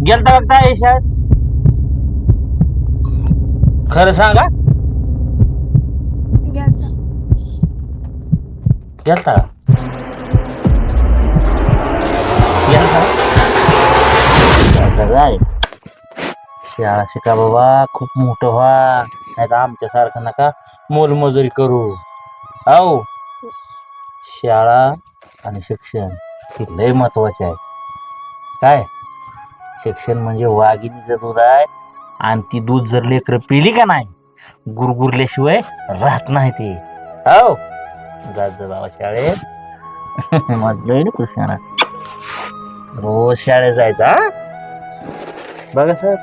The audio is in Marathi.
गेलता का काय शाळेत? खरं सांगा. गेलता. गेलता का? गेलता? गेलता काय? शाळा शिका बाबा, खूप मोठं व्हा, नाही तर आमच्या सारखं नका मोलमजुरी करू. हो, शाळा आणि शिक्षण हे लय महत्वाचे आहे. काय शिक्षण म्हणजे वाघिणीचं दूध आहे, आणि ती दूध जर लेकरं पिली का नाही, गुरगुरल्याशिवाय राहत नाही ते. हो, जात जा बाबा शाळेत. मजलंय ना कृष्णाला, रोज शाळेत जायचा. बघा सर.